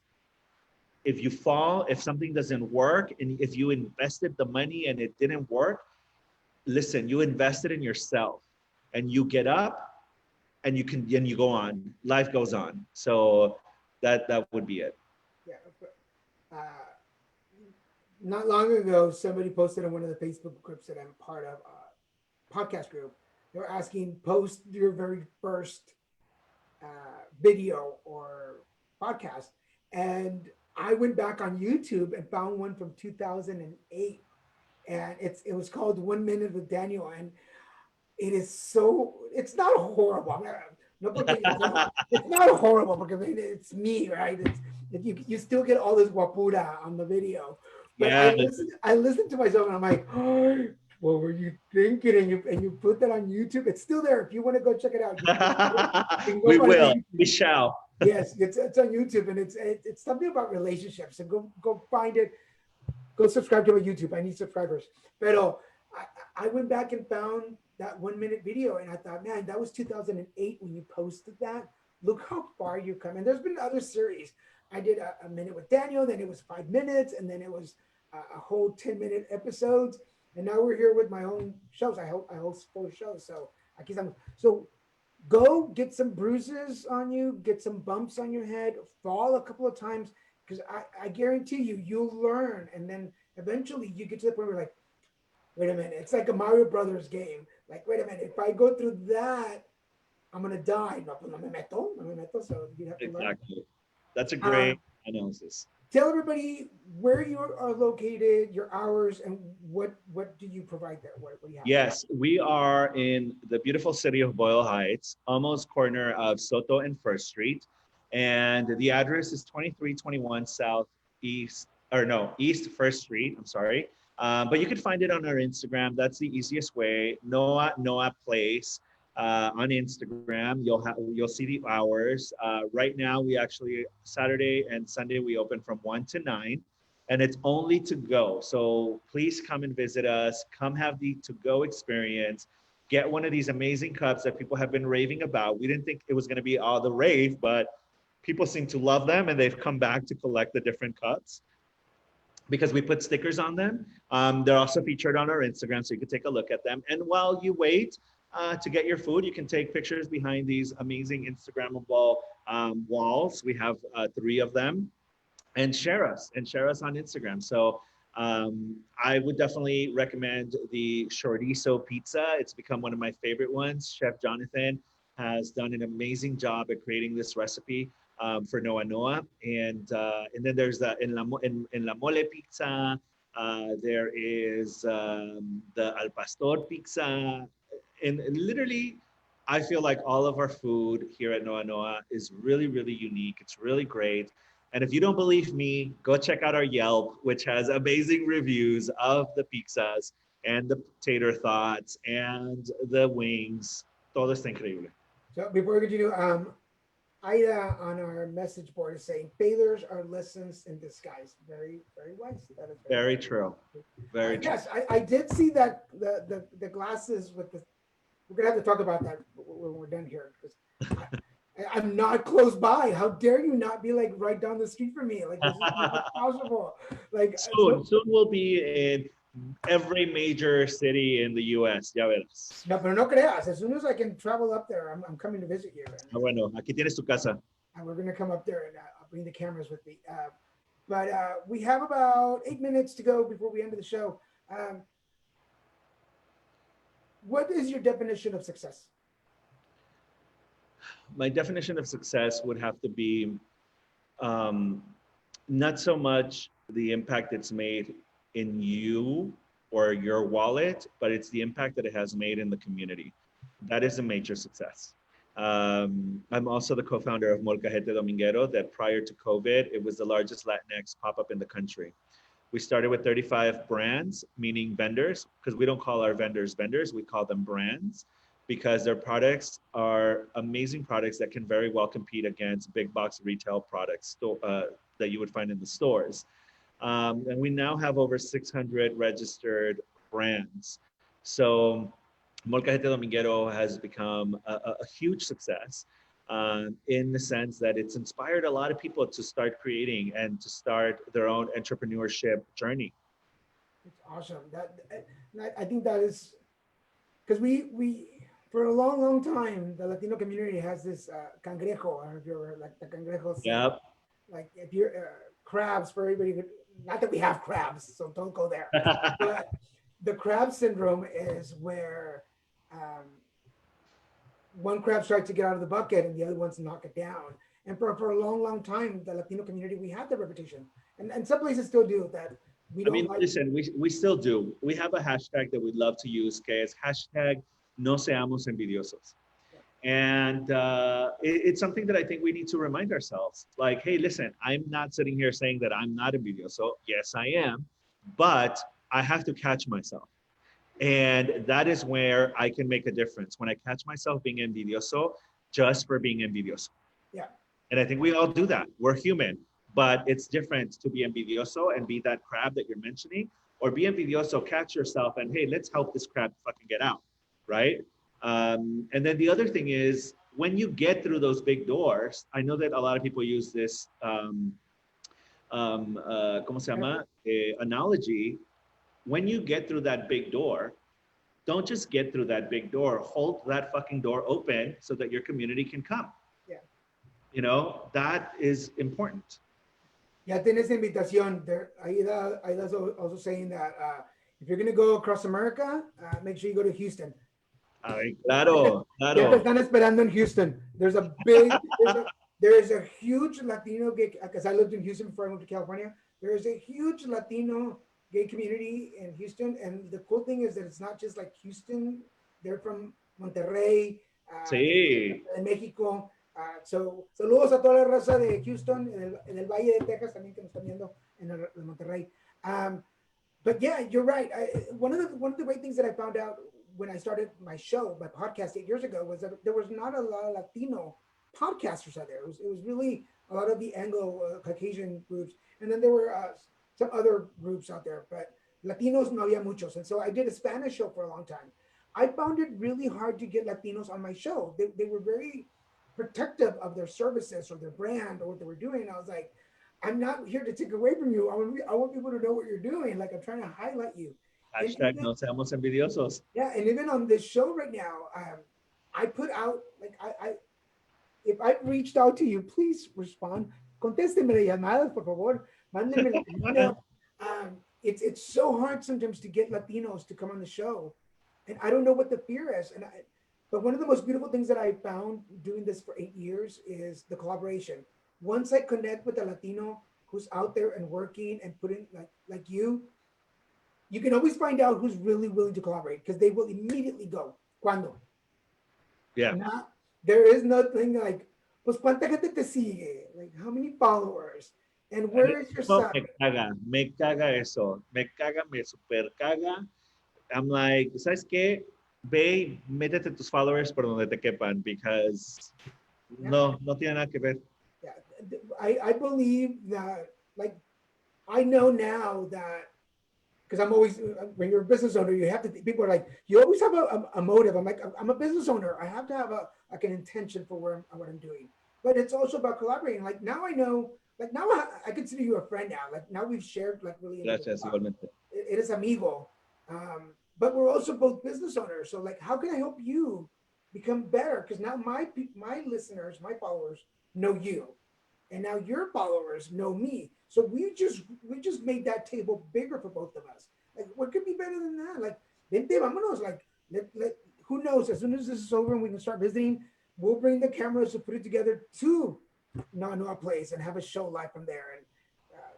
if you fall, if something doesn't work, and if you invested the money and it didn't work, listen, you invested in yourself, and you get up, and you go on. Life goes on. So that would be it. Yeah. Uh, Not long ago, somebody posted on one of the Facebook groups that I'm part of, podcast group. They were asking, post your very first video or podcast. And I went back on YouTube and found one from 2008. And it was called 1 Minute with Daniel. And it is so, it's not horrible. No, porque it's not horrible because it's me, right? You still get all this guapura on the video, but Yeah. I listen to myself and I'm like, oh, what were you thinking? And you put that on YouTube. It's still there. If you want to go check it out, you can go We find it on will. We YouTube. shall. Yes, it's on YouTube, and it's something about relationships. And go find it. Go subscribe to my YouTube. I need subscribers. Pero I went back and found that 1 minute video, and I thought, man, that was 2008 when you posted that. Look how far you come. And there's been other series. I did a minute with Daniel, then it was 5 minutes, and then it was a whole 10-minute episodes. And now we're here with my own shows. I host 4 shows. So so go get some bruises on you, get some bumps on your head, fall a couple of times, because I guarantee you'll learn. And then eventually you get to the point where like, wait a minute, it's like a Mario Brothers game. Like, wait a minute, if I go through that, I'm gonna die. No me meto. So you have to learn. Exactly. That's a great analysis. Tell everybody where you are located, your hours, and what do you provide there? What do you have? Yes, we are in the beautiful city of Boyle Heights, almost corner of Soto and First Street. And the address is 2321 East First Street. I'm sorry. But you can find it on our Instagram. That's the easiest way. Noa Noa Place on Instagram. You'll see the hours. Right now, we actually Saturday and Sunday we open from 1 to 9, and it's only to go. So please come and visit us. Come have the to go experience. Get one of these amazing cups that people have been raving about. We didn't think it was going to be all the rave, but people seem to love them, and they've come back to collect the different cups because we put stickers on them. They're also featured on our Instagram, so you can take a look at them. And while you wait to get your food, you can take pictures behind these amazing Instagrammable walls. We have 3 of them, and share us on Instagram. So I would definitely recommend the Chorizo Pizza. It's become one of my favorite ones. Chef Jonathan has done an amazing job at creating this recipe for Noa Noa. And then there's the en la Mole Pizza. There is the Al Pastor Pizza. And literally, I feel like all of our food here at Noa Noa is really, really unique. It's really great. And if you don't believe me, go check out our Yelp, which has amazing reviews of the pizzas and the tater thoughts and the wings. Todo está increíble. So before we continue, Ida on our message board is saying failures are lessons in disguise. Very, very wise. That is very true. Very true. Yes, I did see that the glasses with the. We're gonna have to talk about that when we're done here because I'm not close by. How dare you not be like right down the street from me? Like this is not possible. Like soon we'll be in every major city in the U.S. Ya verás. No, pero no creas. As soon as I can travel up there, I'm coming to visit you. Bueno, aquí tienes tu casa. And we're gonna come up there and I'll bring the cameras with me. But we have about 8 minutes to go before we end the show. What is your definition of success? My definition of success would have to be not so much the impact it's made in you or your wallet, but it's the impact that it has made in the community. That is a major success. I'm also the co-founder of Molcajete Dominguero, that prior to COVID, it was the largest Latinx pop-up in the country. We started with 35 brands, meaning vendors, because we don't call our vendors vendors, we call them brands, because their products are amazing products that can very well compete against big box retail products that you would find in the stores. And we now have over 600 registered brands. So Molcajete Dominguero has become a huge success in the sense that it's inspired a lot of people to start creating and to start their own entrepreneurship journey. It's awesome. I think that is because we for a long time the Latino community has this cangrejo. I don't know if you're like the cangrejos. Yep. Like if you're crabs for everybody. Not that we have crabs, so don't go there. But the crab syndrome is where one crab tries to get out of the bucket and the other ones knock it down. And for a long time, the Latino community, we had that reputation. And some places still do that. Listen, we still do. We have a hashtag that we'd love to use, que es hashtag no seamos envidiosos. And it's something that I think we need to remind ourselves. Like, hey, listen, I'm not sitting here saying that I'm not envidioso. Yes, I am, but I have to catch myself. And that is where I can make a difference. When I catch myself being envidioso, just for being envidioso. Yeah. And I think we all do that. We're human, but it's different to be envidioso and be that crab that you're mentioning, or be envidioso, catch yourself, and hey, let's help this crab fucking get out, right? And then the other thing is, when you get through those big doors, I know that a lot of people use this, ¿cómo se llama? Analogy. When you get through that big door, don't just get through that big door, hold that fucking door open so that your community can come. Yeah. You know, that is important. Ya tienes invitación. There, Aida's also saying that if you're going to go across America, make sure you go to Houston. Ay, claro, Ya te claro. están esperando in Houston. There's a big, there is a huge Latino gay, because I lived in Houston before I moved to California. There is a huge Latino gay community in Houston. And the cool thing is that it's not just like Houston. They're from Monterrey, Sí. de México. So, saludos a toda la raza de Houston, en el Valle de Texas también que nos están viendo en Monterrey. But yeah, you're right. One of the great things that I found out when I started my show, my podcast 8 years ago, was that there was not a lot of Latino podcasters out there. It was really a lot of the Anglo-Caucasian groups. And then there were some other groups out there, but Latinos no había muchos. And so I did a Spanish show for a long time. I found it really hard to get Latinos on my show. They were very protective of their services or their brand or what they were doing. I was like, I'm not here to take away from you. I want people to know what you're doing. Like, I'm trying to highlight you. Hashtag no seamos envidiosos. Yeah, and even on this show right now, I put out, like, if I've reached out to you, please respond. Contésteme las llamadas, por favor. Mándenme la email. It's so hard sometimes to get Latinos to come on the show. And I don't know what the fear is. But one of the most beautiful things that I found doing this for 8 years is the collaboration. Once I connect with a Latino who's out there and working and putting like you can always find out who's really willing to collaborate because they will immediately go. Cuando? Yeah. There is nothing like, pues cuánta gente te sigue? Like, how many followers? And where is your son? Me caga eso. Me super caga. I'm like, ¿sabes qué? Ve, métete tus followers por donde te quepan, because no tiene nada que ver. Yeah, I believe that, like, I know now that, because I'm always, when you're a business owner, you have to, people are like, you always have a motive. I'm like, I'm a business owner. I have to have like an intention for what I'm doing. But it's also about collaborating. Like, now I know, like, now I consider you a friend now. Like, now we've shared, like, really. Gracias, igualmente. It is amigo. But we're also both business owners. So, like, how can I help you become better? Because now my listeners, my followers know you. And now your followers know me. So we just made that table bigger for both of us. Like, what could be better than that? Like, vente, vámonos. Like, who knows? As soon as this is over and we can start visiting, we'll bring the cameras to put it together to Noa Noa Place and have a show live from there and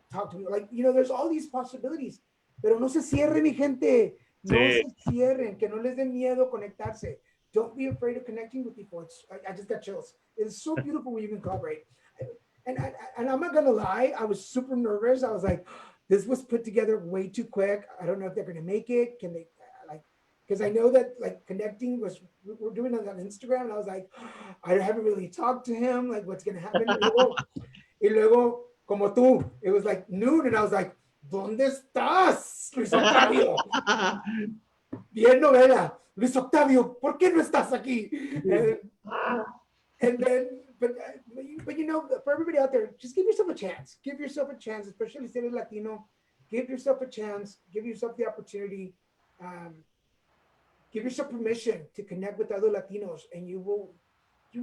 talk to me. Like, you know, there's all these possibilities. Pero no se cierre, mi gente. No se cierren, que no les dé miedo conectarse. Don't be afraid of connecting with people. I just got chills. It's so beautiful when you can collaborate. And I'm not gonna lie, I was super nervous. I was like, this was put together way too quick. I don't know if they're gonna make it. Can they, like, because I know that, like, connecting we're doing it on Instagram, and I was like, I haven't really talked to him. Like, what's gonna happen? Y luego, como tú, it was like noon, and I was like, ¿dónde estás, Luis Octavio? Bien novela. Luis Octavio, ¿por qué no estás aquí? And then, but you know, for everybody out there, just give yourself a chance. Give yourself a chance, especially if you're Latino. Give yourself a chance. Give yourself the opportunity. Give yourself permission to connect with other Latinos, and you will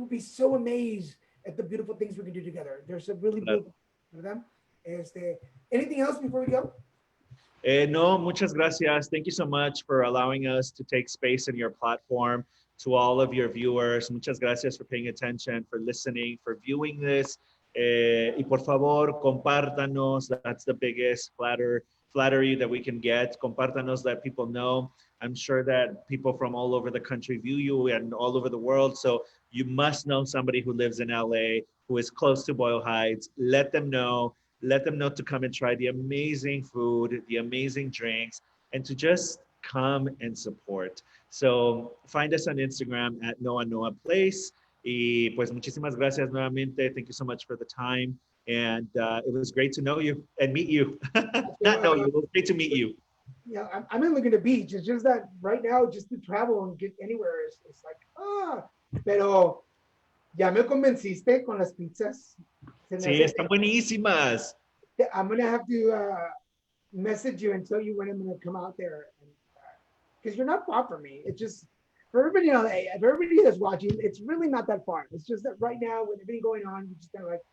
be so amazed at the beautiful things we can do together. There's a really beautiful, ¿verdad? Anything else before we go? No, muchas gracias. Thank you so much for allowing us to take space in your platform. To all of your viewers, muchas gracias for paying attention, for listening, for viewing this. Y por favor, compártanos. That's the biggest flattery that we can get. Compártanos, let people know. I'm sure that people from all over the country view you and all over the world. So you must know somebody who lives in LA, who is close to Boyle Heights. Let them know. Let them know to come and try the amazing food, the amazing drinks, and to just come and support. So find us on Instagram at Noa Noa Place. Y pues muchísimas gracias nuevamente. Thank you so much for the time. And it was great to know you and meet you. Not know you, it was great to meet you. Yeah, I'm in Laguna Beach. It's just that right now, just to travel and get anywhere is it's like, pero ya me convenciste con las pizzas. Sí, están buenísimas. I'm gonna have to message you and tell you when I'm gonna come out there, because you're not far from me. It's just for everybody, for everybody that's watching, it's really not that far. It's just that right now with everything going on, you're just kind of like,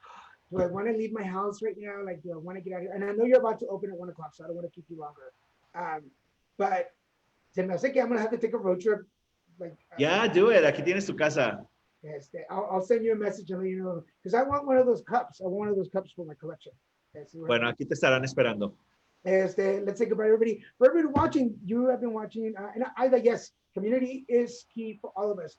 do I want to leave my house right now? Like, do I want to get out of here? And I know you're about to open at 1:00, so I don't want to keep you longer. But se me hace que I'm gonna have to take a road trip. Like, yeah, do it. Aquí tienes tu casa. I'll send you a message and let you know, because I want one of those cups. I want one of those cups for my collection. Bueno, aquí te estarán esperando. Let's say goodbye, everybody. For everybody watching, you have been watching, and yes, community is key for all of us.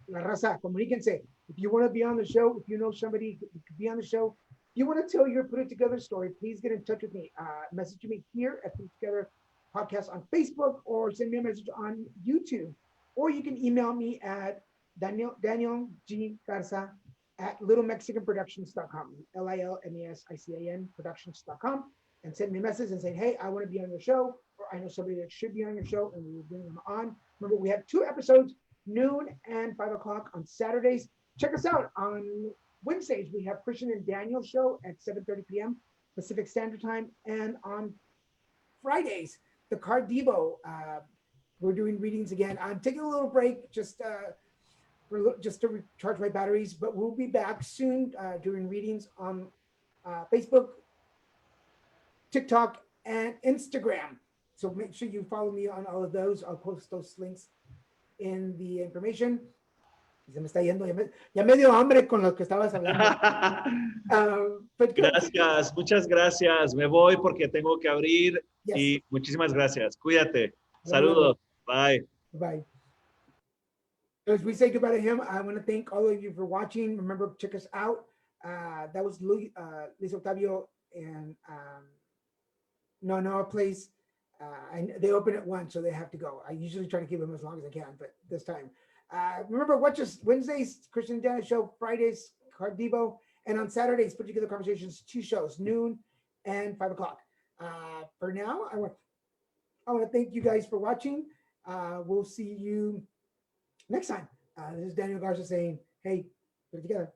La raza, comuníquense. If you want to be on the show, if you know somebody who could be on the show, if you want to tell your Put It Together story, please get in touch with me. Message me here at Put It Together Podcast on Facebook, or send me a message on YouTube, or you can email me at Daniel G. Garza at littlemexicanproductions.com, LILMESICAN productions.com, and send me a message and say, hey, I want to be on your show, or I know somebody that should be on your show, and we will bring them on. Remember, we have 2 episodes, noon and 5:00 on Saturdays. Check us out on Wednesdays. We have Christian and Daniel's show at 7:30 p.m. Pacific Standard Time, and on Fridays, the Card Devo. We're doing readings again. I'm taking a little break just to recharge my batteries, but we'll be back soon doing readings on Facebook, TikTok, and Instagram. So make sure you follow me on all of those. I'll post those links in the information. Se me está yendo, ya me dio hambre con lo que estabas hablando. Gracias, muchas gracias. Me voy porque tengo que abrir. Yes. Y muchísimas gracias. Cuídate. Saludos. Bye. Bye. As we say goodbye to him, I want to thank all of you for watching. Remember, check us out. That was Luis Octavio and Noa Noa Place. They open at 1, so they have to go. I usually try to keep them as long as I can, but this time. Remember, watch us Wednesdays, Christian Dana Show, Fridays, Card Devo, and on Saturdays, Put Together Conversations, 2 shows, noon and 5:00. For now, I want to thank you guys for watching. We'll see you next time. This is Daniel Garza saying, hey, put it together.